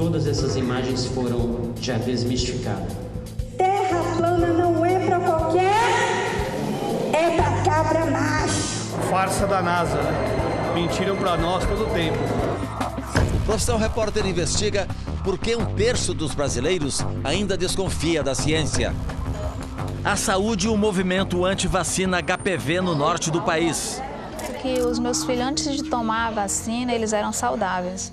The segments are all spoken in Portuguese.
Todas essas imagens foram já desmisticadas. Terra plana não é para qualquer, é da cabra macho. Farsa da NASA, né? Mentiram para nós todo o tempo. O Profissão Repórter investiga por que 1/3 dos brasileiros ainda desconfia da ciência. A saúde e o movimento anti-vacina HPV no norte do país. Que os meus filhos, antes de tomar a vacina, eles eram saudáveis.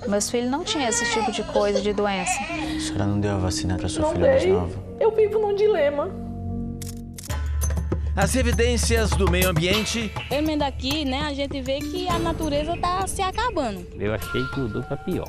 Meus filhos não tinham esse tipo de coisa, de doença. A senhora não deu a vacina para sua filha mais nova? Eu vivo num dilema. As evidências do meio ambiente. Vendo daqui, né, a gente vê que a natureza está se acabando. Eu achei que mudou para pior.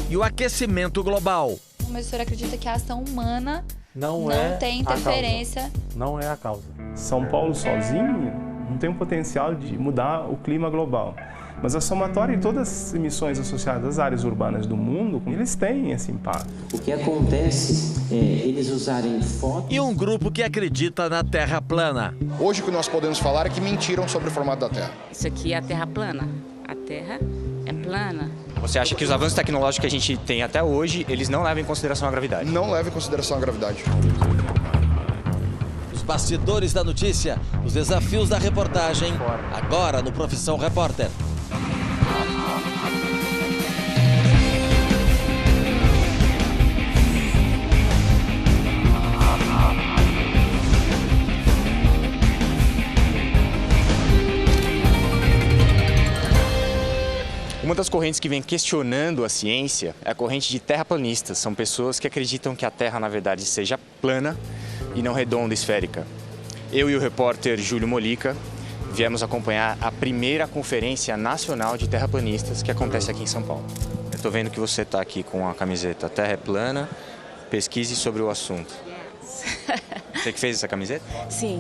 E o aquecimento global. Mas o senhor acredita que a ação humana não tem interferência? Não é a causa. São Paulo sozinho não tem o potencial de mudar o clima global. Mas a somatória de todas as emissões associadas às áreas urbanas do mundo, eles têm esse impacto. O que acontece é eles usarem fotos... E um grupo que acredita na Terra plana. Hoje o que nós podemos falar é que mentiram sobre o formato da Terra. Isso aqui é a Terra plana. A Terra é plana. Você acha que os avanços tecnológicos que a gente tem até hoje, eles não levam em consideração a gravidade? Não levam em consideração a gravidade. Os bastidores da notícia, os desafios da reportagem, agora no Profissão Repórter. Uma das correntes que vem questionando a ciência é a corrente de terraplanistas. São pessoas que acreditam que a Terra, na verdade, seja plana e não redonda, esférica. Eu e o repórter Júlio Molica viemos acompanhar a primeira conferência nacional de terraplanistas que acontece aqui em São Paulo. Eu estou vendo que você está aqui com a camiseta Terra é plana, pesquise sobre o assunto. Você que fez essa camiseta? Sim.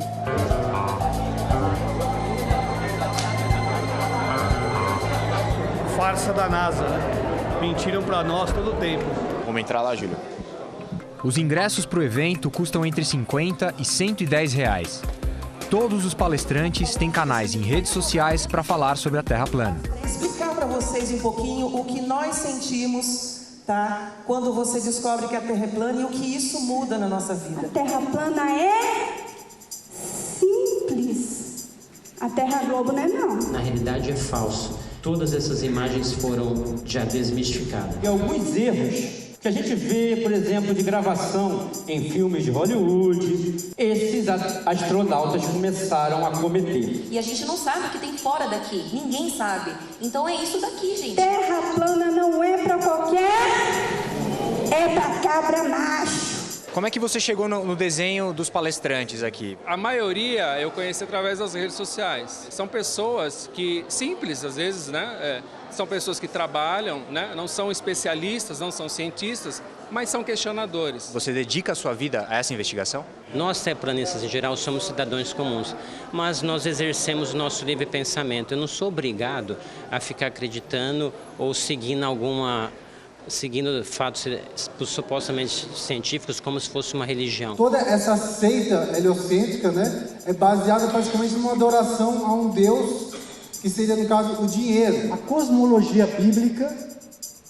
Farsa da NASA, né? Mentiram para nós todo o tempo. Vamos entrar lá, Júlio. Os ingressos para o evento custam entre R$50 e R$110. Todos os palestrantes têm canais em redes sociais para falar sobre a Terra plana. Explicar para vocês um pouquinho o que nós sentimos, tá? Quando você descobre que a Terra é plana e o que isso muda na nossa vida. A Terra plana é simples. A Terra globo não é não. Na realidade é falso. Todas essas imagens foram já desmisticadas. E alguns erros que a gente vê, por exemplo, de gravação em filmes de Hollywood, esses astronautas começaram a cometer. E a gente não sabe o que tem fora daqui, ninguém sabe. Então é isso daqui, gente. Terra plana não é para qualquer, é da cabra macho. Como é que você chegou no desenho dos palestrantes aqui? A maioria eu conheci através das redes sociais. São pessoas que, simples às vezes, né? São pessoas que trabalham, né? Não são especialistas, não são cientistas, mas são questionadores. Você dedica a sua vida a essa investigação? Nós, terraplanistas em geral, somos cidadãos comuns, mas nós exercemos o nosso livre pensamento. Eu não sou obrigado a ficar acreditando ou seguindo fatos supostamente científicos como se fosse uma religião. Toda essa seita heliocêntrica, né, é baseada praticamente numa adoração a um Deus que seria, no caso, o dinheiro. A cosmologia bíblica,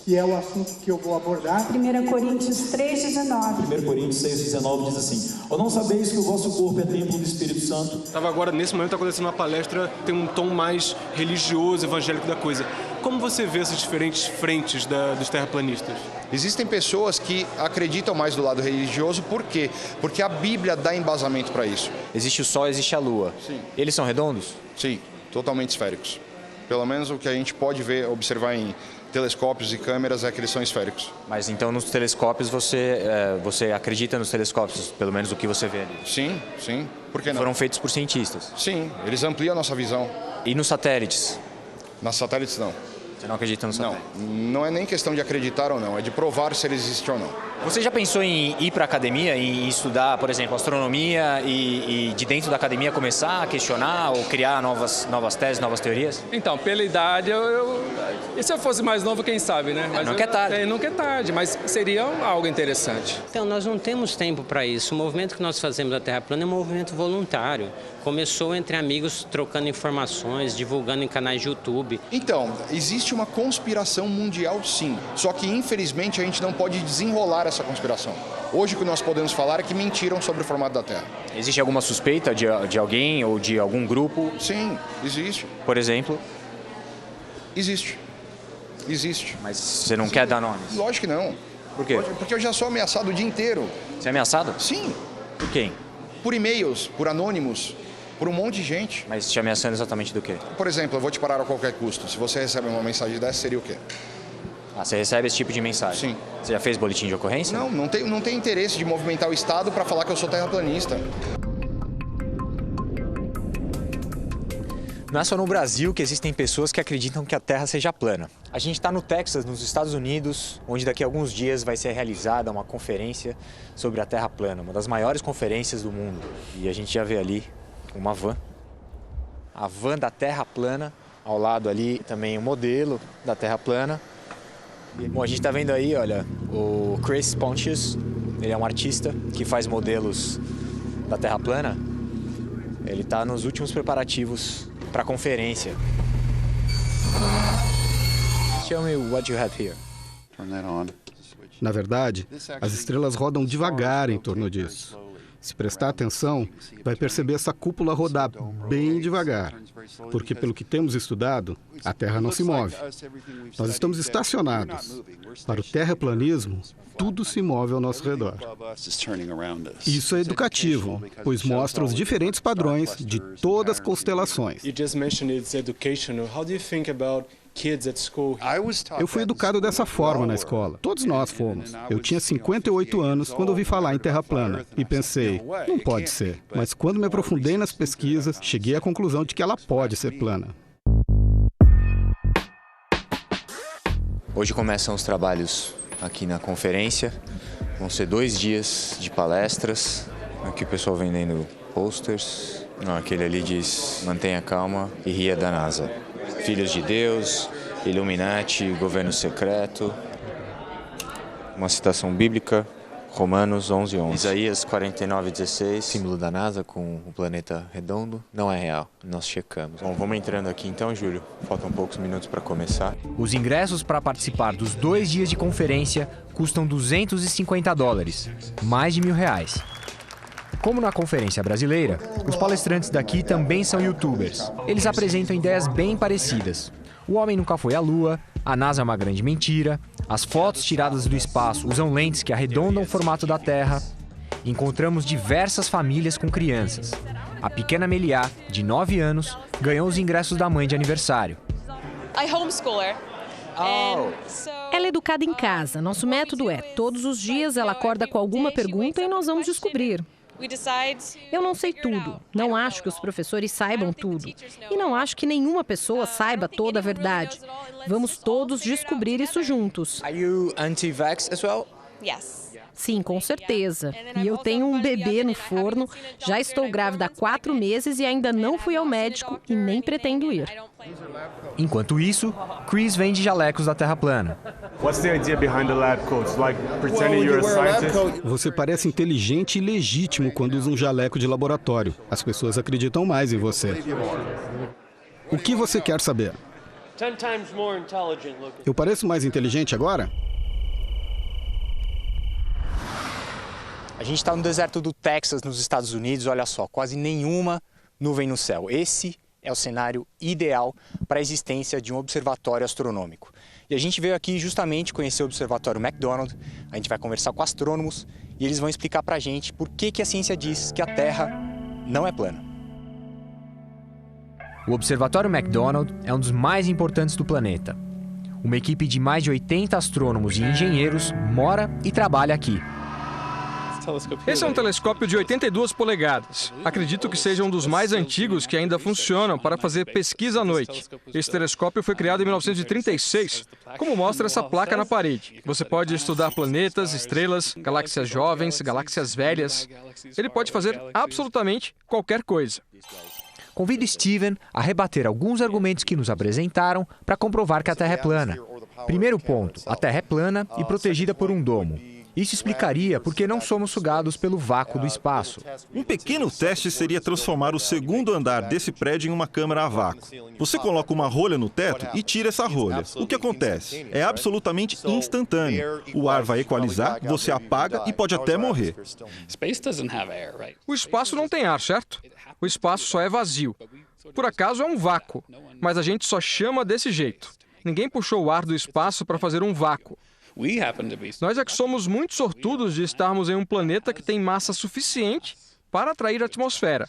que é o assunto que eu vou abordar. 1 Coríntios 3,19. 1 Coríntios 6,19 diz assim: ou não sabeis que o vosso corpo é templo do Espírito Santo? Estava agora, nesse momento, acontecendo uma palestra, tem um tom mais religioso, evangélico da coisa. Como você vê essas diferentes frentes dos terraplanistas? Existem pessoas que acreditam mais do lado religioso, por quê? Porque a Bíblia dá embasamento para isso. Existe o Sol, existe a Lua. Sim. Eles são redondos? Sim, totalmente esféricos. Pelo menos o que a gente pode ver, observar em telescópios e câmeras é que eles são esféricos. Mas então nos telescópios você acredita nos telescópios, pelo menos o que você vê ali? Sim, sim. Por que não? Foram feitos por cientistas? Sim, eles ampliam a nossa visão. E nos satélites? Nas satélites não. Você não acredita nos satélites? Não é nem questão de acreditar ou não, é de provar se eles existem ou não. Você já pensou em ir para a academia, em estudar, por exemplo, astronomia e de dentro da academia começar a questionar ou criar novas teses, novas teorias? Então, pela idade, e se eu fosse mais novo, quem sabe, né? Mas nunca é tarde. Nunca é tarde, mas seria algo interessante. Então, nós não temos tempo para isso. O movimento que nós fazemos da Terra Plana é um movimento voluntário. Começou entre amigos trocando informações, divulgando em canais de YouTube. Então, existe existe uma conspiração mundial, sim. Só que, infelizmente, a gente não pode desenrolar essa conspiração. Hoje o que nós podemos falar é que mentiram sobre o formato da Terra. Existe alguma suspeita de alguém ou de algum grupo? Sim, existe. Por exemplo? Existe. Mas você não quer dar nomes? Lógico que não. Por quê? Porque eu já sou ameaçado o dia inteiro. Você é ameaçado? Sim. Por quem? Por e-mails, por anônimos, por um monte de gente. Mas te ameaçando exatamente do quê? Por exemplo, eu vou te parar a qualquer custo. Se você recebe uma mensagem dessa, seria o quê? Ah, você recebe esse tipo de mensagem? Sim. Você já fez boletim de ocorrência? Não tem interesse de movimentar o Estado para falar que eu sou terraplanista. Não é só no Brasil que existem pessoas que acreditam que a Terra seja plana. A gente está no Texas, nos Estados Unidos, onde daqui a alguns dias vai ser realizada uma conferência sobre a Terra plana, uma das maiores conferências do mundo. E a gente já vê ali uma van, a van da Terra plana, ao lado ali também o modelo da Terra plana. Bom, a gente está vendo aí, olha, o Chris Pontius, ele é um artista que faz modelos da Terra plana. Ele está nos últimos preparativos para a conferência. Show me what you have here. Na verdade, as estrelas rodam devagar em torno disso. Se prestar atenção, vai perceber essa cúpula rodar bem devagar, porque pelo que temos estudado, a Terra não se move. Nós estamos estacionados. Para o terraplanismo, tudo se move ao nosso redor. Isso é educativo, pois mostra os diferentes padrões de todas as constelações. Eu fui educado dessa forma na escola. Todos nós fomos. Eu tinha 58 anos quando ouvi falar em Terra plana e pensei, não pode ser. Mas quando me aprofundei nas pesquisas, cheguei à conclusão de que ela pode ser plana. Hoje começam os trabalhos aqui na conferência. Vão ser 2 dias de palestras. Aqui o pessoal vendendo posters. Aquele ali diz, mantenha calma e ria da NASA. Filhos de Deus, Illuminati, governo secreto. Uma citação bíblica, Romanos 11:11. Isaías 49:16, símbolo da NASA com o planeta redondo, não é real, nós checamos. Bom, vamos entrando aqui então, Júlio. Faltam poucos minutos para começar. Os ingressos para participar dos 2 dias de conferência custam $250, mais de R$1.000. Como na conferência brasileira, os palestrantes daqui também são youtubers. Eles apresentam ideias bem parecidas. O homem nunca foi à Lua, a NASA é uma grande mentira, as fotos tiradas do espaço usam lentes que arredondam o formato da Terra. Encontramos diversas famílias com crianças. A pequena Meliá, de 9 anos, ganhou os ingressos da mãe de aniversário. Ela é educada em casa. Nosso método é, todos os dias ela acorda com alguma pergunta e nós vamos descobrir. Eu não sei tudo. Não acho que os professores saibam tudo. E não acho que nenhuma pessoa saiba toda a verdade. Vamos todos descobrir isso juntos. Are you anti-vax as well? Sim, com certeza. E eu tenho um bebê no forno, já estou grávida há 4 meses e ainda não fui ao médico e nem pretendo ir. Enquanto isso, Chris vende jalecos da Terra plana. Você parece inteligente e legítimo quando usa um jaleco de laboratório. As pessoas acreditam mais em você. O que você quer saber? Eu pareço mais inteligente agora? A gente está no deserto do Texas, nos Estados Unidos, olha só, quase nenhuma nuvem no céu. Esse é o cenário ideal para a existência de um observatório astronômico. E a gente veio aqui justamente conhecer o Observatório McDonald, a gente vai conversar com astrônomos e eles vão explicar para a gente por que a ciência diz que a Terra não é plana. O Observatório McDonald é um dos mais importantes do planeta. Uma equipe de mais de 80 astrônomos e engenheiros mora e trabalha aqui. Esse é um telescópio de 82 polegadas. Acredito que seja um dos mais antigos que ainda funcionam para fazer pesquisa à noite. Esse telescópio foi criado em 1936, como mostra essa placa na parede. Você pode estudar planetas, estrelas, galáxias jovens, galáxias velhas. Ele pode fazer absolutamente qualquer coisa. Convido Steven a rebater alguns argumentos que nos apresentaram para comprovar que a Terra é plana. Primeiro ponto, a Terra é plana e protegida por um domo. Isso explicaria por que não somos sugados pelo vácuo do espaço. Um pequeno teste seria transformar o segundo andar desse prédio em uma câmara a vácuo. Você coloca uma rolha no teto e tira essa rolha. O que acontece? É absolutamente instantâneo. O ar vai equalizar, você apaga e pode até morrer. O espaço não tem ar, certo? O espaço só é vazio. Por acaso é um vácuo, mas a gente só chama desse jeito. Ninguém puxou o ar do espaço para fazer um vácuo. Nós é que somos muito sortudos de estarmos em um planeta que tem massa suficiente para atrair a atmosfera.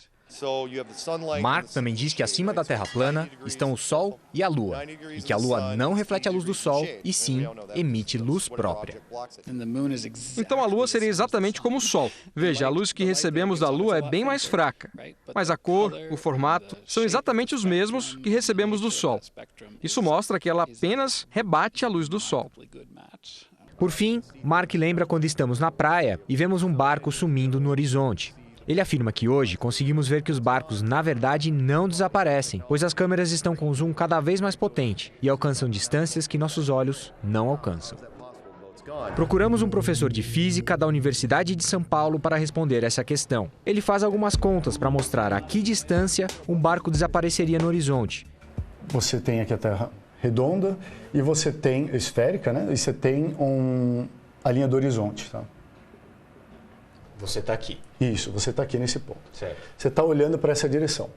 Mark também diz que acima da Terra plana estão o Sol e a Lua, e que a Lua não reflete a luz do Sol, e sim emite luz própria. Então a Lua seria exatamente como o Sol. Veja, a luz que recebemos da Lua é bem mais fraca, mas a cor, o formato, são exatamente os mesmos que recebemos do Sol. Isso mostra que ela apenas rebate a luz do Sol. Por fim, Mark lembra quando estamos na praia e vemos um barco sumindo no horizonte. Ele afirma que hoje conseguimos ver que os barcos, na verdade, não desaparecem, pois as câmeras estão com zoom cada vez mais potente e alcançam distâncias que nossos olhos não alcançam. Procuramos um professor de física da Universidade de São Paulo para responder essa questão. Ele faz algumas contas para mostrar a que distância um barco desapareceria no horizonte. Você tem aqui a Terra redonda e você tem esférica, né? E você tem a linha do horizonte, tá? Você está aqui. Isso, você está aqui nesse ponto. Certo. Você está olhando para essa direção.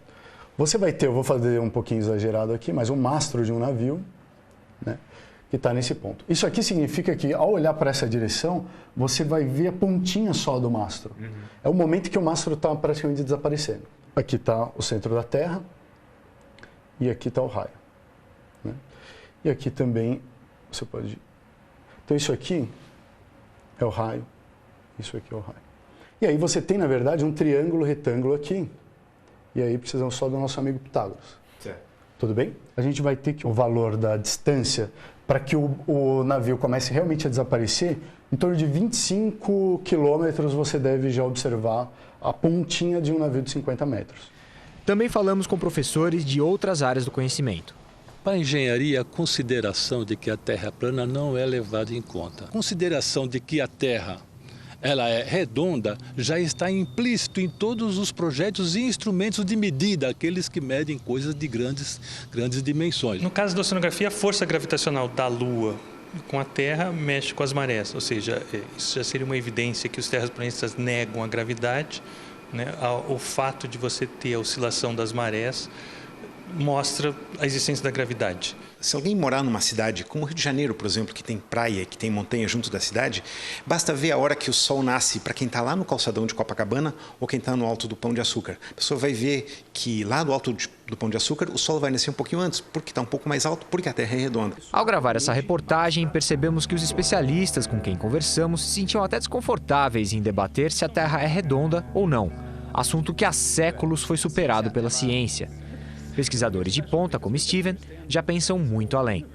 Você vai ter, eu vou fazer um pouquinho exagerado aqui, mas um mastro de um navio, né, que está nesse ponto. Isso aqui significa que, ao olhar para essa direção, você vai ver a pontinha só do mastro. É o momento que o mastro está praticamente desaparecendo. Aqui está o centro da Terra e aqui está o raio. Né? E aqui também você pode... Então isso aqui é o raio, isso aqui é o raio. E aí você tem, na verdade, um triângulo retângulo aqui. E aí precisamos só do nosso amigo Pitágoras. Certo. Tudo bem? A gente vai ter que o valor da distância para que o navio comece realmente a desaparecer, em torno de 25 quilômetros você deve já observar a pontinha de um navio de 50 metros. Também falamos com professores de outras áreas do conhecimento. Para a engenharia, a consideração de que a Terra é plana não é levada em conta. A consideração de que a Terra ela é redonda já está implícito em todos os projetos e instrumentos de medida, aqueles que medem coisas de grandes dimensões. No caso da oceanografia, a força gravitacional da Lua com a Terra mexe com as marés, ou seja, isso já seria uma evidência que os terraplanistas negam a gravidade, né? O fato de você ter a oscilação das marés mostra a existência da gravidade. Se alguém morar numa cidade como o Rio de Janeiro, por exemplo, que tem praia, que tem montanha junto da cidade, basta ver a hora que o sol nasce para quem está lá no calçadão de Copacabana ou quem está no alto do Pão de Açúcar. A pessoa vai ver que lá do alto do Pão de Açúcar o sol vai nascer um pouquinho antes, porque está um pouco mais alto, porque a Terra é redonda. Ao gravar essa reportagem, percebemos que os especialistas com quem conversamos se sentiam até desconfortáveis em debater se a Terra é redonda ou não, assunto que há séculos foi superado pela ciência. Pesquisadores de ponta, como Steven, já pensam muito além.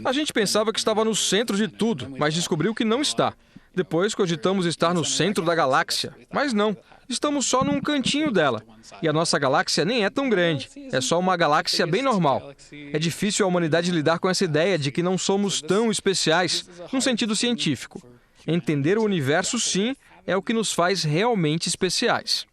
A gente pensava que estava no centro de tudo, mas descobriu que não está. Depois cogitamos estar no centro da galáxia, mas não. Estamos só num cantinho dela. E a nossa galáxia nem é tão grande. É só uma galáxia bem normal. É difícil a humanidade lidar com essa ideia de que não somos tão especiais, num sentido científico. Entender o universo, sim, é o que nos faz realmente especiais.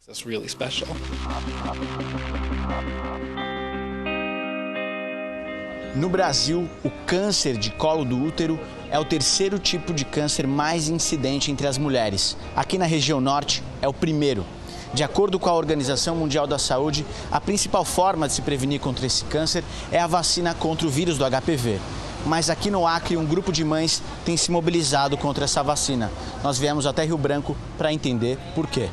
No Brasil, o câncer de colo do útero é o terceiro tipo de câncer mais incidente entre as mulheres. Aqui na região norte, é o primeiro. De acordo com a Organização Mundial da Saúde, a principal forma de se prevenir contra esse câncer é a vacina contra o vírus do HPV. Mas aqui no Acre, um grupo de mães tem se mobilizado contra essa vacina. Nós viemos até Rio Branco para entender por quê.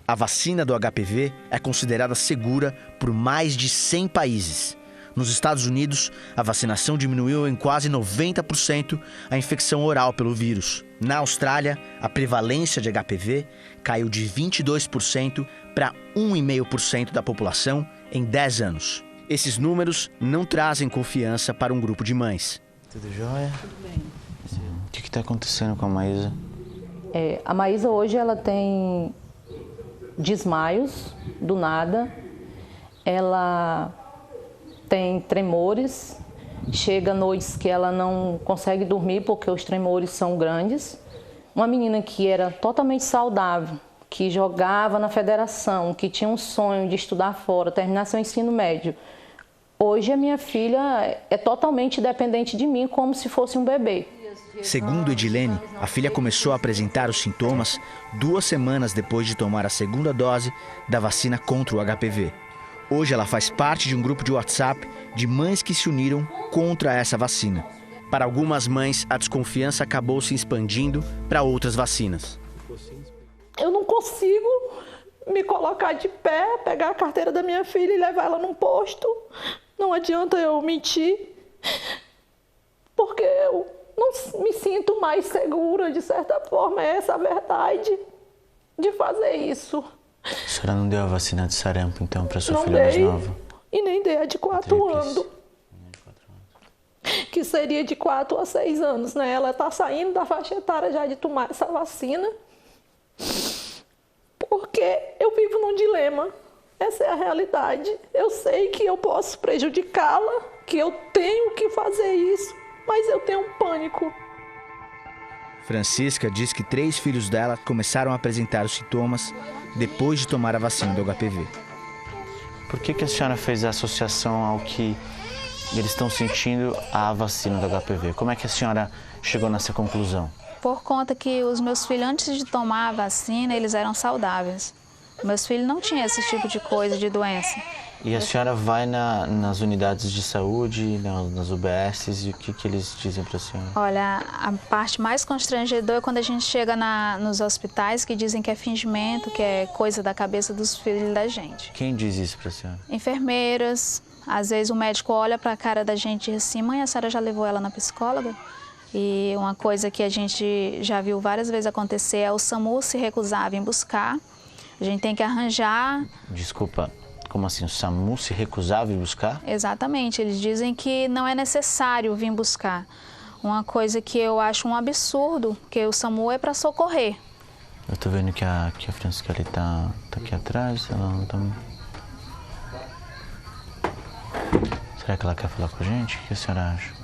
A vacina do HPV é considerada segura por mais de 100 países. Nos Estados Unidos, a vacinação diminuiu em quase 90% a infecção oral pelo vírus. Na Austrália, a prevalência de HPV caiu de 22% para 1,5% da população em 10 anos. Esses números não trazem confiança para um grupo de mães. Tudo jóia? Tudo bem. O que está acontecendo com a Maísa? A Maísa hoje ela tem desmaios do nada, ela tem tremores chega noites que ela não consegue dormir porque os tremores são grandes. Uma menina que era totalmente saudável, que jogava na federação, que tinha um sonho de estudar fora, terminar seu ensino médio. Hoje a minha filha é totalmente dependente de mim, como se fosse um bebê. Segundo Edilene, a filha começou a apresentar os sintomas 2 semanas depois de tomar a segunda dose da vacina contra o HPV. Hoje ela faz parte de um grupo de WhatsApp de mães que se uniram contra essa vacina. Para algumas mães, a desconfiança acabou se expandindo para outras vacinas. Eu não consigo me colocar de pé, pegar a carteira da minha filha e levar ela num posto. Não adianta eu mentir, porque eu não me sinto mais segura, de certa forma, é essa a verdade, de fazer isso. A senhora não deu a vacina de sarampo, então, para sua não filha mais nova? E nem dei a de 4 anos. Que seria de 4 a 6 anos, né? Ela está saindo da faixa etária já de tomar essa vacina. Porque eu vivo num dilema. Essa é a realidade. Eu sei que eu posso prejudicá-la, que eu tenho que fazer isso, mas eu tenho um pânico. Francisca diz que 3 filhos dela começaram a apresentar os sintomas depois de tomar a vacina do HPV. Por que a senhora fez a associação ao que eles estão sentindo à vacina do HPV? Como é que a senhora chegou nessa conclusão? Por conta que os meus filhos, antes de tomar a vacina, eles eram saudáveis. Meus filhos não tinham esse tipo de coisa, de doença. E a senhora vai nas unidades de saúde, nas UBSs, e o que eles dizem para a senhora? Olha, a parte mais constrangedora é quando a gente chega nos hospitais que dizem que é fingimento, que é coisa da cabeça dos filhos da gente. Quem diz isso para a senhora? Enfermeiras. Às vezes o médico olha para a cara da gente e diz assim: mãe, a senhora já levou ela na psicóloga? E uma coisa que a gente já viu várias vezes acontecer é o SAMU se recusar a vir buscar. A gente tem que arranjar... Desculpa, como assim? O SAMU se recusava a vir buscar? Exatamente, eles dizem que não é necessário vir buscar. Uma coisa que eu acho um absurdo, que o SAMU é para socorrer. Eu tô vendo que a Francisca ali tá aqui atrás, ela não tá... Será que ela quer falar com a gente? O que a senhora acha?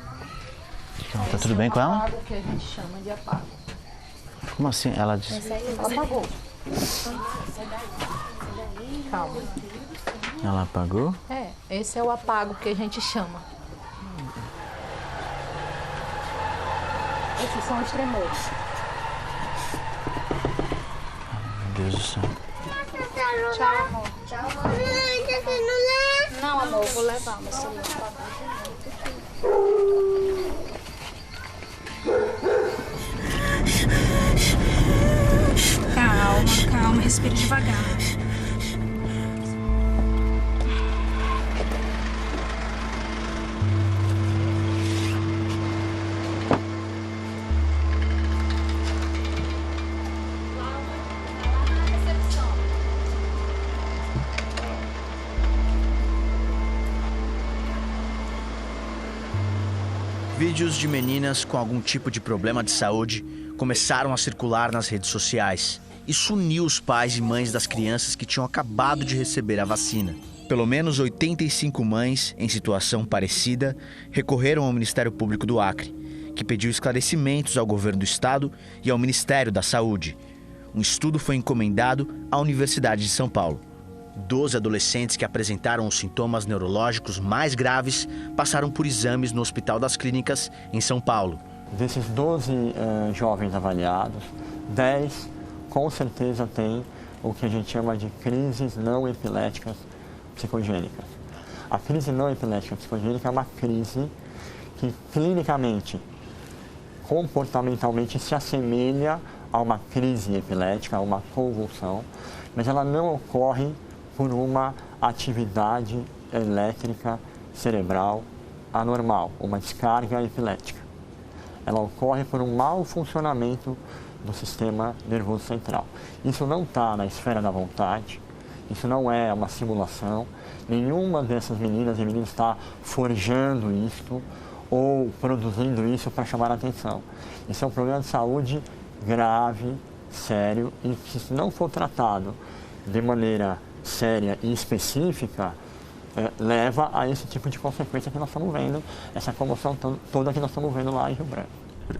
Tá tudo bem com ela? Apago, que a gente chama de apago. Como assim? Ela disse... Ela apagou. Calma. Ela apagou? É, esse é o apago que a gente chama. Esses são os tremores. Meu Deus do céu. Tchau, amor. Tchau, amor. Não, amor, vou levar meu celular. Calma, calma, respire devagar. Vídeos de meninas com algum tipo de problema de saúde começaram a circular nas redes sociais. Isso uniu os pais e mães das crianças que tinham acabado de receber a vacina. Pelo menos 85 mães, em situação parecida, recorreram ao Ministério Público do Acre, que pediu esclarecimentos ao governo do estado e ao Ministério da Saúde. Um estudo foi encomendado à Universidade de São Paulo. 12 adolescentes que apresentaram os sintomas neurológicos mais graves passaram por exames no Hospital das Clínicas, em São Paulo. Desses 12 jovens avaliados, 10 com certeza têm o que a gente chama de crises não epiléticas psicogênicas. A crise não epilética psicogênica é uma crise que clinicamente, comportamentalmente se assemelha a uma crise epilética, a uma convulsão, mas ela não ocorre por uma atividade elétrica cerebral anormal, uma descarga epilética. Ela ocorre por um mau funcionamento do sistema nervoso central. Isso não está na esfera da vontade, isso não é uma simulação, nenhuma dessas meninas e meninos está forjando isso ou produzindo isso para chamar a atenção. Isso é um problema de saúde grave, sério, e que se não for tratado de maneira séria e específica, leva a esse tipo de consequência que nós estamos vendo, essa comoção toda que nós estamos vendo lá em Rio Branco.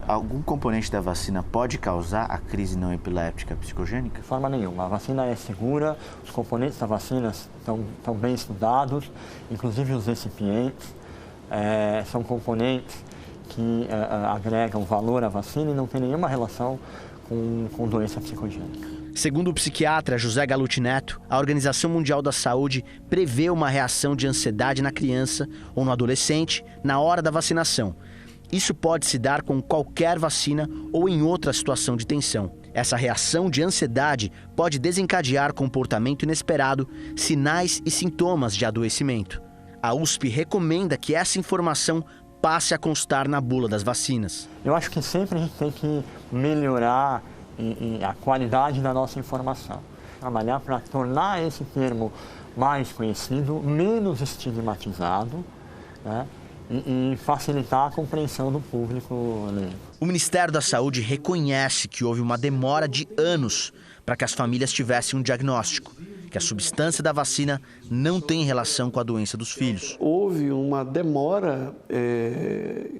Algum componente da vacina pode causar a crise não epiléptica psicogênica? De forma nenhuma. A vacina é segura, os componentes da vacina estão bem estudados, inclusive os recipientes, são componentes que agregam valor à vacina e não tem nenhuma relação com doença psicogênica. Segundo o psiquiatra José Galute Neto, a Organização Mundial da Saúde prevê uma reação de ansiedade na criança ou no adolescente na hora da vacinação. Isso pode se dar com qualquer vacina ou em outra situação de tensão. Essa reação de ansiedade pode desencadear comportamento inesperado, sinais e sintomas de adoecimento. A USP recomenda que essa informação passe a constar na bula das vacinas. Eu acho que sempre a gente tem que melhorar a qualidade da nossa informação. Trabalhar para tornar esse termo mais conhecido, menos estigmatizado, né? E facilitar a compreensão do público. O Ministério da Saúde reconhece que houve uma demora de anos para que as famílias tivessem um diagnóstico, que a substância da vacina não tem relação com a doença dos filhos. Houve uma demora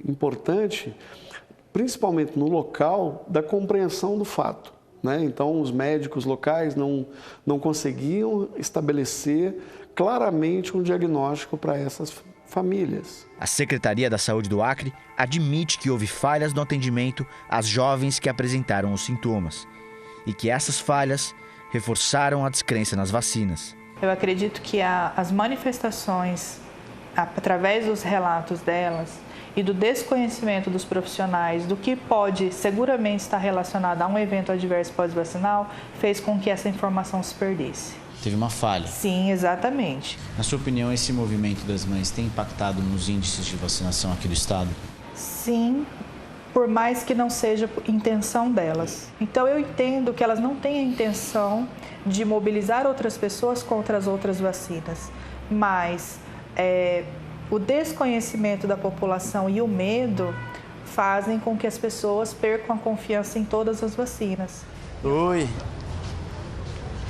importante, principalmente no local da compreensão do fato, né? Então, os médicos locais não conseguiam estabelecer claramente um diagnóstico para essas famílias. A Secretaria da Saúde do Acre admite que houve falhas no atendimento às jovens que apresentaram os sintomas e que essas falhas reforçaram a descrença nas vacinas. Eu acredito que as manifestações, através dos relatos delas e do desconhecimento dos profissionais do que pode seguramente estar relacionado a um evento adverso pós-vacinal, fez com que essa informação se perdesse. Teve uma falha. Sim, exatamente. Na sua opinião, esse movimento das mães tem impactado nos índices de vacinação aqui do estado? Sim, por mais que não seja intenção delas. Então eu entendo que elas não têm a intenção de mobilizar outras pessoas contra as outras vacinas, mas o desconhecimento da população e o medo fazem com que as pessoas percam a confiança em todas as vacinas. Oi,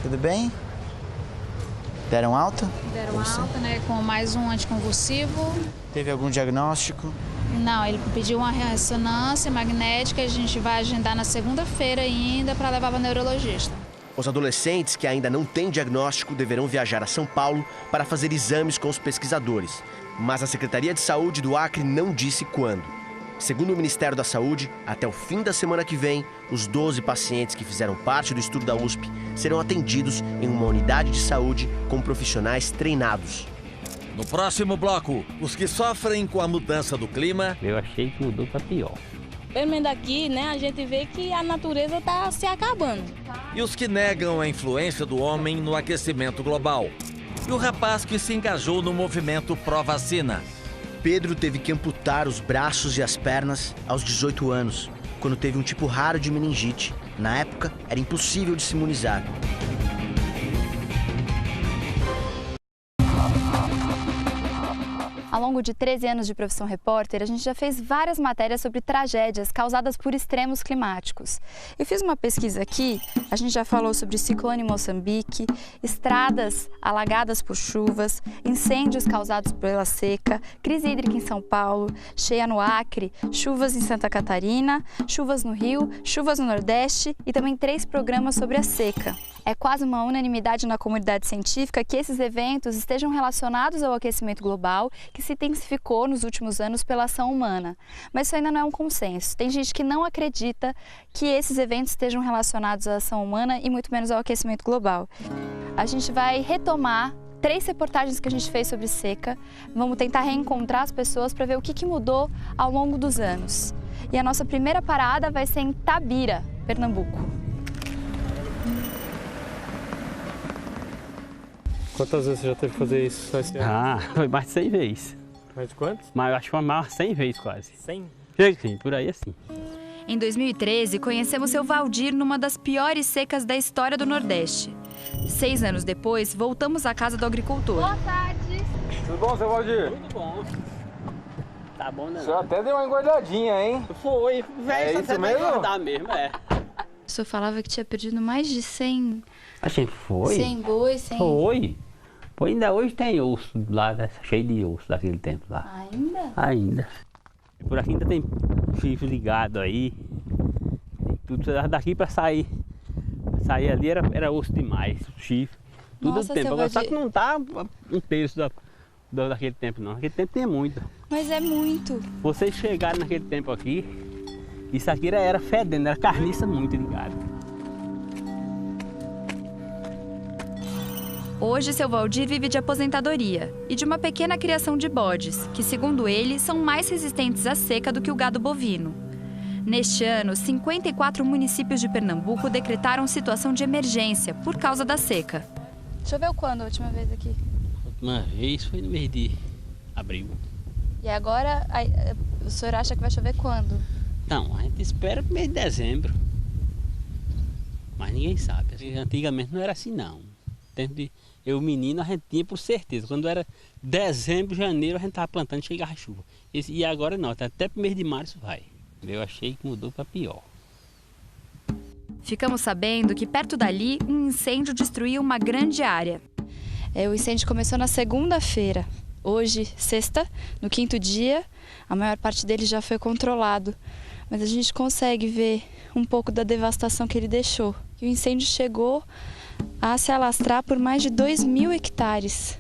tudo bem? Deram alta? Deram alta, né? Com mais um anticonvulsivo. Teve algum diagnóstico? Não, ele pediu uma ressonância magnética e a gente vai agendar na segunda-feira ainda para levar para o neurologista. Os adolescentes que ainda não têm diagnóstico deverão viajar a São Paulo para fazer exames com os pesquisadores. Mas a Secretaria de Saúde do Acre não disse quando. Segundo o Ministério da Saúde, até o fim da semana que vem, os 12 pacientes que fizeram parte do estudo da USP serão atendidos em uma unidade de saúde com profissionais treinados. No próximo bloco, os que sofrem com a mudança do clima. Eu achei que mudou para pior. Pelo menos daqui, né, a gente vê que a natureza está se acabando. E os que negam a influência do homem no aquecimento global. E o rapaz que se engajou no movimento pró-vacina. Pedro teve que amputar os braços e as pernas aos 18 anos, quando teve um tipo raro de meningite. Na época, era impossível de se imunizar. Ao longo de 13 anos de profissão repórter, a gente já fez várias matérias sobre tragédias causadas por extremos climáticos. Eu fiz uma pesquisa aqui, a gente já falou sobre ciclone em Moçambique, estradas alagadas por chuvas, incêndios causados pela seca, crise hídrica em São Paulo, cheia no Acre, chuvas em Santa Catarina, chuvas no Rio, chuvas no Nordeste e também 3 programas sobre a seca. É quase uma unanimidade na comunidade científica que esses eventos estejam relacionados ao aquecimento global, que se intensificou nos últimos anos pela ação humana. Mas isso ainda não é um consenso. Tem gente que não acredita que esses eventos estejam relacionados à ação humana e muito menos ao aquecimento global. A gente vai retomar 3 reportagens que a gente fez sobre seca. Vamos tentar reencontrar as pessoas para ver o que mudou ao longo dos anos. E a nossa primeira parada vai ser em Tabira, Pernambuco. Quantas vezes você já teve que fazer isso só esse ano? Foi mais de 100 vezes. Mais de quantos? Mas eu acho que foi mais de 100 vezes quase. 100? Sim, por aí assim. Em 2013, conhecemos seu Valdir numa das piores secas da história do Nordeste. 6 anos depois, voltamos à casa do agricultor. Boa tarde. Tudo bom, seu Valdir? Tudo bom. Tá bom, né? O senhor até deu uma engordadinha, hein? Foi, velho. É isso mesmo? Engordar mesmo, O senhor falava que tinha perdido mais de 100... A gente foi? 100 bois, 100... Foi. Pois ainda hoje tem osso lá, né? Cheio de osso daquele tempo lá. Ainda? Ainda. Por aqui ainda tem chifre ligado aí. Tudo daqui para sair. Sair ali era osso demais, chifre. Tudo Nossa, do tempo. Agora, Valdir, só que não tá um terço daquele tempo não. Naquele tempo tinha muito. Mas é muito. Vocês chegaram naquele tempo aqui, isso aqui era fedendo, era carniça muito ligada. Hoje, seu Valdir vive de aposentadoria e de uma pequena criação de bodes, que, segundo ele, são mais resistentes à seca do que o gado bovino. Neste ano, 54 municípios de Pernambuco decretaram situação de emergência por causa da seca. Choveu quando a última vez aqui? A última vez foi no mês de abril. E agora, o senhor acha que vai chover quando? Não, a gente espera pro mês de dezembro. Mas ninguém sabe. Antigamente não era assim, não. Eu, menino, a gente tinha por certeza. Quando era dezembro, janeiro, a gente estava plantando e chegava a chuva. E agora não, até pro mês de março vai. Eu achei que mudou para pior. Ficamos sabendo que perto dali, um incêndio destruiu uma grande área. O incêndio começou na segunda-feira. Hoje, sexta, no 5º dia, a maior parte dele já foi controlado. Mas a gente consegue ver um pouco da devastação que ele deixou. E o incêndio chegou a se alastrar por mais de 2.000 hectares.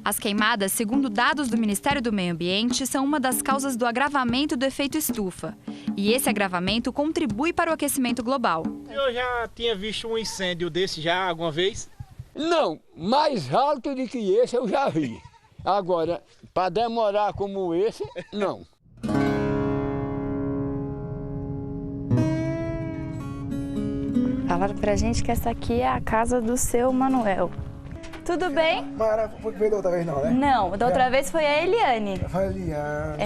As queimadas, segundo dados do Ministério do Meio Ambiente, são uma das causas do agravamento do efeito estufa. E esse agravamento contribui para o aquecimento global. Eu já tinha visto um incêndio desse já alguma vez? Não, mais alto do que esse eu já vi. Agora, para demorar como esse, não. Falaram pra gente que essa aqui é a casa do seu Manuel. Tudo bem? Mara, foi que veio da outra vez não, né? Não, da outra vez foi a Eliane. Foi a Eliane.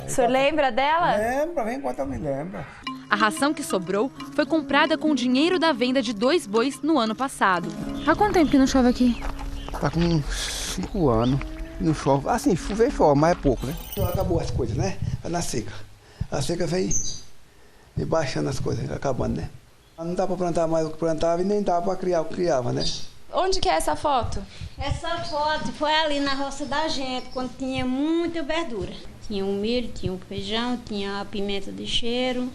O senhor lembra dela? Lembra, vem enquanto eu me lembro. A ração que sobrou foi comprada com o dinheiro da venda de 2 bois no ano passado. Há quanto tempo que não chove aqui? Tá com uns 5 anos. Não chove. Assim, vem chove, mas é pouco, né? Acabou as coisas, né? Na seca. A seca veio baixando as coisas, acabando, né? Não dá pra plantar mais o que plantava e nem dá pra criar o que criava, né? Onde que é essa foto? Essa foto foi ali na roça da gente, quando tinha muita verdura. Tinha o milho, tinha o feijão, tinha a pimenta de cheiro,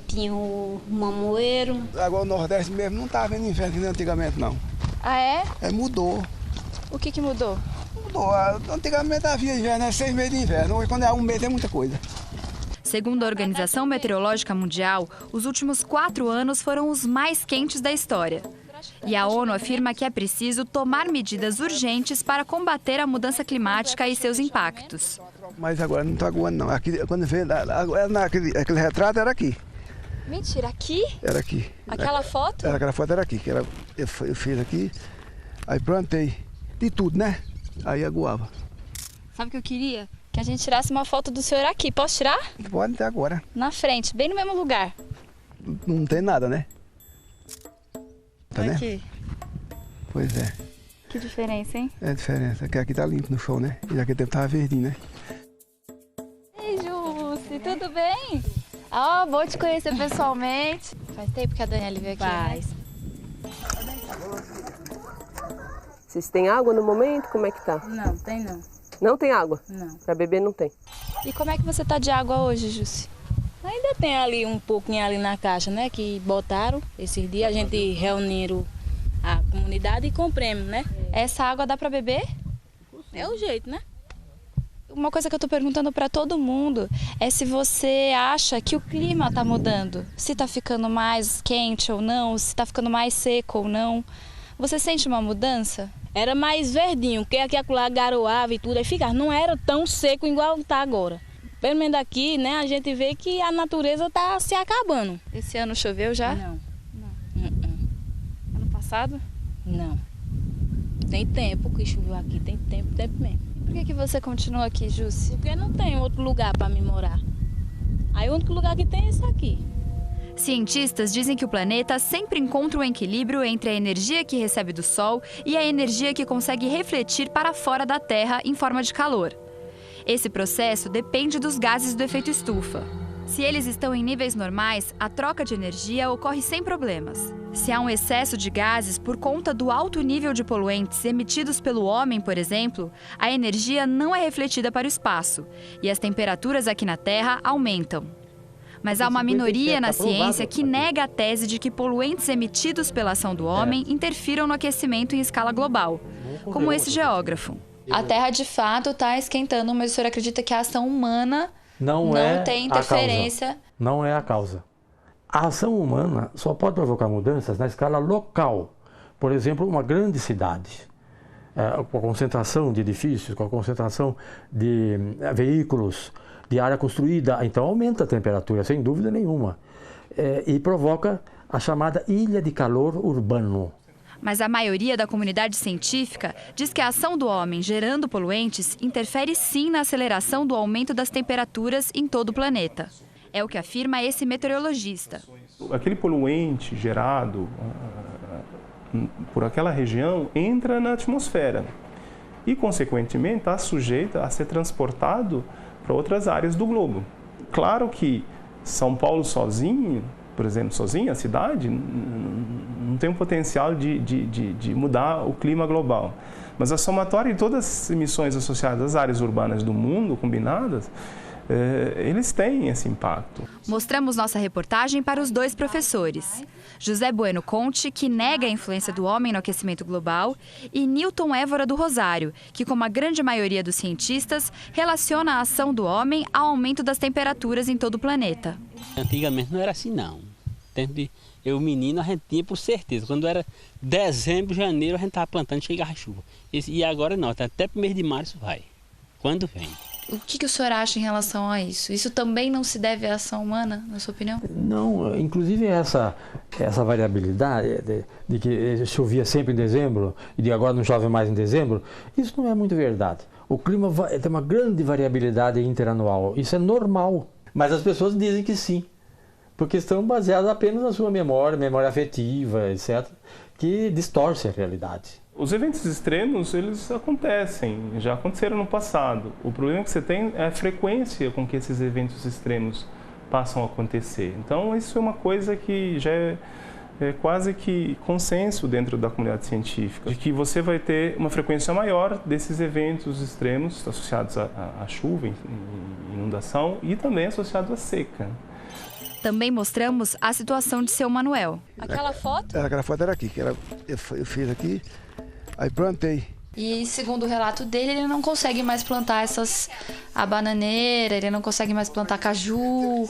tinha o mamoeiro. Agora o Nordeste mesmo não tá vendo inverno que nem antigamente, não. Ah, é? Mudou. O que mudou? Mudou. Antigamente havia inverno, é 6 meses de inverno. Hoje, quando é 1 mês, é muita coisa. Segundo a Organização Meteorológica Mundial, os últimos 4 anos foram os mais quentes da história. E a ONU afirma que é preciso tomar medidas urgentes para combater a mudança climática e seus impactos. Mas agora não está aguando, não. Aqui, quando veio, aquele retrato era aqui. Mentira, aqui? Era aqui. Aquela foto? Aquela foto era aqui, que eu fiz aqui, aí plantei de tudo, né? Aí aguava. Sabe o que eu queria? Que a gente tirasse uma foto do senhor aqui. Posso tirar? Pode até agora. Na frente, bem no mesmo lugar. Não tem nada, né? Tá, né? Aqui. Pois é. Que diferença, hein? É a diferença, que aqui tá limpo no chão, né? E naquele tempo tava verdinho, né? Ei, Jussi, tudo bem? Bom te conhecer pessoalmente. Faz tempo que a Daniela veio aqui, Faz. Né? Vocês têm água no momento? Como é que tá? Não, tem não. Não tem água? Não. Pra beber não tem. E como é que você tá de água hoje, Jussi? Ainda tem ali um pouquinho ali na caixa, né? Que botaram esses dias, a gente reuniram a comunidade e compramos, né? Essa água dá pra beber? É o jeito, né? Uma coisa que eu tô perguntando pra todo mundo é se você acha que o clima tá mudando. Se tá ficando mais quente ou não, se tá ficando mais seco ou não. Você sente uma mudança? Era mais verdinho, porque aqui acolá garoava e tudo, aí ficava. Não era tão seco igual tá agora. Pelo menos aqui, né, a gente vê que a natureza tá se acabando. Esse ano choveu já? Não. Ano passado? Não. Tem tempo que choveu aqui, tem tempo mesmo. Por que você continua aqui, Jussi? Porque não tem outro lugar para me morar. Aí o único lugar que tem é esse aqui. Cientistas dizem que o planeta sempre encontra um equilíbrio entre a energia que recebe do Sol e a energia que consegue refletir para fora da Terra em forma de calor. Esse processo depende dos gases do efeito estufa. Se eles estão em níveis normais, a troca de energia ocorre sem problemas. Se há um excesso de gases por conta do alto nível de poluentes emitidos pelo homem, por exemplo, a energia não é refletida para o espaço e as temperaturas aqui na Terra aumentam. Mas há uma minoria na ciência que nega a tese de que poluentes emitidos pela ação do homem interfiram no aquecimento em escala global, como esse geógrafo. A Terra, de fato, está esquentando, mas o senhor acredita que a ação humana não tem interferência? Não é a causa. A ação humana só pode provocar mudanças na escala local. Por exemplo, uma grande cidade, com a concentração de edifícios, com a concentração de veículos, de área construída, então aumenta a temperatura, sem dúvida nenhuma, e provoca a chamada ilha de calor urbano. Mas a maioria da comunidade científica diz que a ação do homem gerando poluentes interfere sim na aceleração do aumento das temperaturas em todo o planeta. É o que afirma esse meteorologista. Aquele poluente gerado por aquela região entra na atmosfera e, consequentemente, está sujeito a ser transportado para outras áreas do globo. Claro que São Paulo sozinho, por exemplo, sozinha, a cidade, não tem um potencial de mudar o clima global. Mas a somatória de todas as emissões associadas às áreas urbanas do mundo, combinadas, eles têm esse impacto. Mostramos nossa reportagem para os dois professores. José Bueno Conte, que nega a influência do homem no aquecimento global, e Newton Évora do Rosário, que, como a grande maioria dos cientistas, relaciona a ação do homem ao aumento das temperaturas em todo o planeta. Antigamente não era assim, não. Eu, menino, a gente tinha por certeza. Quando era dezembro, janeiro, a gente estava plantando e chegava a chuva. E agora não, até para o mês de março vai. Quando vem. O que o senhor acha em relação a isso? Isso também não se deve à ação humana, na sua opinião? Não, inclusive essa variabilidade de que chovia sempre em dezembro e de agora não chove mais em dezembro, isso não é muito verdade. O clima tem uma grande variabilidade interanual, isso é normal, mas as pessoas dizem que sim, porque estão baseadas apenas na sua memória afetiva, etc., que distorce a realidade. Os eventos extremos, eles acontecem, já aconteceram no passado. O problema que você tem é a frequência com que esses eventos extremos passam a acontecer. Então, isso é uma coisa que já é quase que consenso dentro da comunidade científica, de que você vai ter uma frequência maior desses eventos extremos associados à chuva, inundação, e também associados à seca. Também mostramos a situação de seu Manuel. Aquela foto? Aquela foto era aqui, que eu fiz aqui. Aí plantei. E segundo o relato dele, ele não consegue mais plantar a bananeira, ele não consegue mais plantar caju.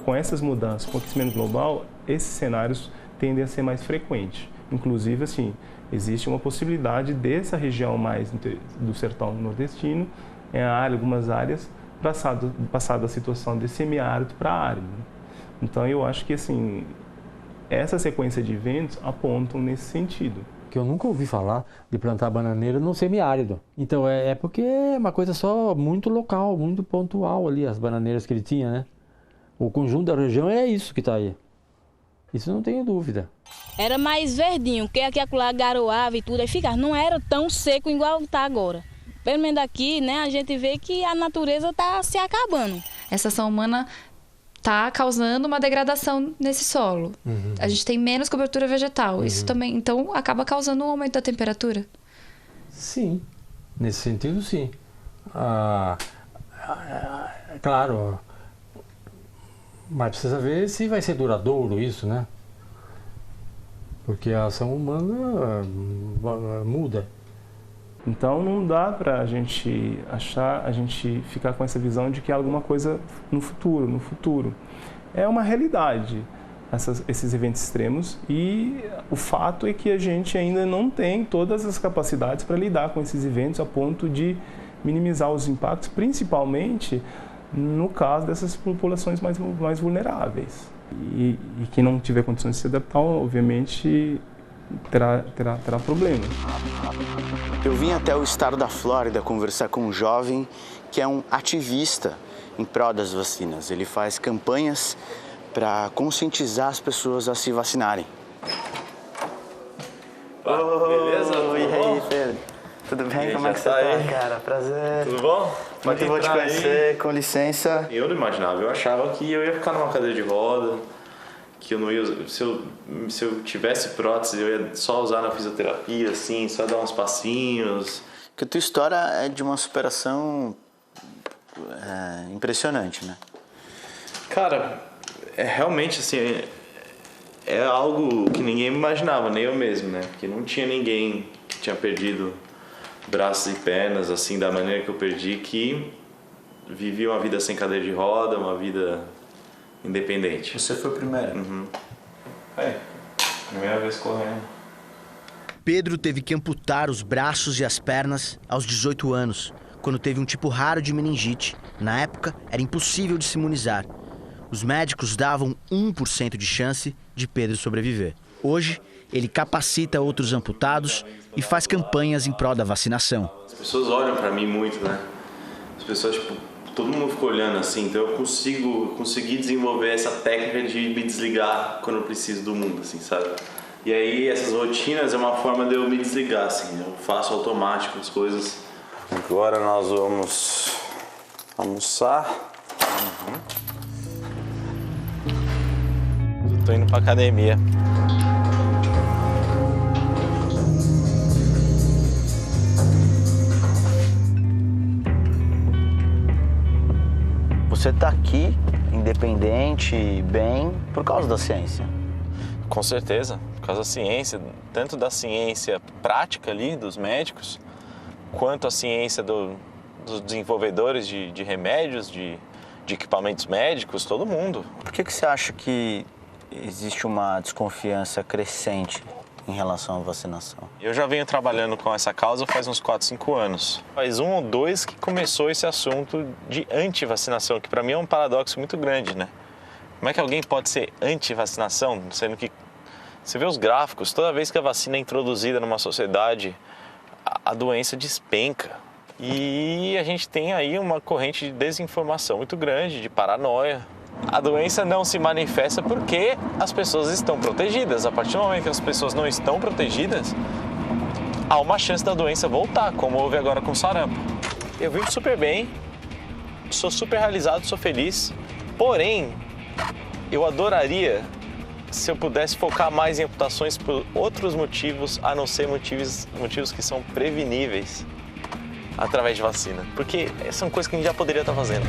Com essas mudanças, com o aquecimento global, esses cenários tendem a ser mais frequentes. Inclusive, assim, existe uma possibilidade dessa região mais do sertão nordestino, algumas áreas, passado a situação de semiárido para árido. Então, eu acho que, assim, essa sequência de eventos apontam nesse sentido. Que eu nunca ouvi falar de plantar bananeira no semiárido. Então é porque é uma coisa só muito local, muito pontual ali, as bananeiras que ele tinha, né? O conjunto da região é isso que está aí. Isso não tenho dúvida. Era mais verdinho, porque aqui acolá garoava e tudo, aí ficava, não era tão seco igual está agora. Pelo menos aqui, né, a gente vê que a natureza está se acabando. Essa ação humana está causando uma degradação nesse solo. A gente tem menos cobertura vegetal. Isso também, então, acaba causando um aumento da temperatura? Sim, nesse sentido, sim. Claro, mas precisa ver se vai ser duradouro isso, né? Porque a ação humana muda. Então não dá para a gente ficar com essa visão de que há alguma coisa no futuro. É uma realidade esses eventos extremos, e o fato é que a gente ainda não tem todas as capacidades para lidar com esses eventos a ponto de minimizar os impactos, principalmente no caso dessas populações mais vulneráveis. E quem não tiver condições de se adaptar, obviamente, terá problema. Eu vim até o estado da Flórida conversar com um jovem que é um ativista em prol das vacinas. Ele faz campanhas para conscientizar as pessoas a se vacinarem. Beleza? E aí, Pedro? Tudo bem? Como é que você tá, cara? Prazer. Tudo bom? Muito bom te conhecer, com licença. Eu não imaginava, eu achava que eu ia ficar numa cadeira de roda, que eu não ia... Se eu tivesse prótese, eu ia só usar na fisioterapia, assim, só dar uns passinhos. Porque a tua história é de uma superação impressionante, né? Cara, realmente, assim, é algo que ninguém imaginava, nem eu mesmo, né? Porque não tinha ninguém que tinha perdido braços e pernas, assim, da maneira que eu perdi, que vivia uma vida sem cadeira de roda, uma vida independente. Você foi o primeiro? Uhum. Primeira vez correndo. Pedro teve que amputar os braços e as pernas aos 18 anos, quando teve um tipo raro de meningite. Na época, era impossível de se imunizar. Os médicos davam 1% de chance de Pedro sobreviver. Hoje, ele capacita outros amputados e faz campanhas em prol da vacinação. As pessoas olham pra mim muito, né? As pessoas, tipo, todo mundo fica olhando assim, então eu consegui desenvolver essa técnica de me desligar quando eu preciso do mundo, assim, sabe? E aí essas rotinas é uma forma de eu me desligar, assim, eu faço automático as coisas. Agora nós vamos almoçar. Eu tô indo pra academia. Você tá aqui, independente, bem, por causa da ciência. Com certeza, por causa da ciência, tanto da ciência prática ali, dos médicos, quanto a ciência dos desenvolvedores de remédios, de equipamentos médicos, todo mundo. Por que você acha que existe uma desconfiança crescente em relação à vacinação? Eu já venho trabalhando com essa causa faz uns 4, 5 anos. Faz 1 ou 2 que começou esse assunto de anti-vacinação, que para mim é um paradoxo muito grande, né? Como é que alguém pode ser anti-vacinação, sendo que você vê os gráficos, toda vez que a vacina é introduzida numa sociedade, a doença despenca. E a gente tem aí uma corrente de desinformação muito grande, de paranoia. A doença não se manifesta porque as pessoas estão protegidas. A partir do momento que as pessoas não estão protegidas, há uma chance da doença voltar, como houve agora com o sarampo. Eu vivo super bem, sou super realizado, sou feliz, porém, eu adoraria se eu pudesse focar mais em amputações por outros motivos, a não ser motivos que são preveníveis através de vacina. Porque são coisas que a gente já poderia estar fazendo.